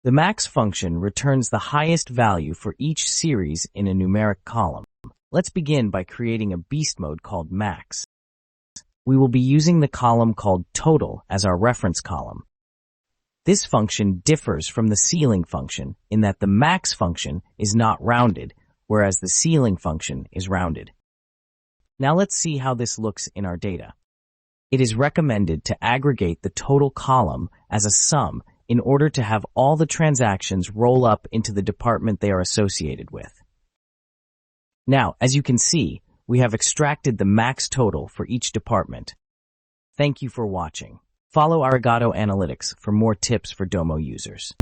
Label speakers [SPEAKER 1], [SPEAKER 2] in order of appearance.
[SPEAKER 1] The max function returns the highest value for each series in a numeric column. Let's begin by creating a beast mode called max. We will be using the column called total as our reference column. This function differs from the ceiling function in that the max function is not rounded, whereas the ceiling function is rounded. Now let's see how this looks in our data. It is recommended to aggregate the total column as a sum in order to have all the transactions roll up into the department they are associated with. Now, as you can see, we have extracted the max total for each department. Thank you for watching. Follow Arigato Analytics for more tips for Domo users.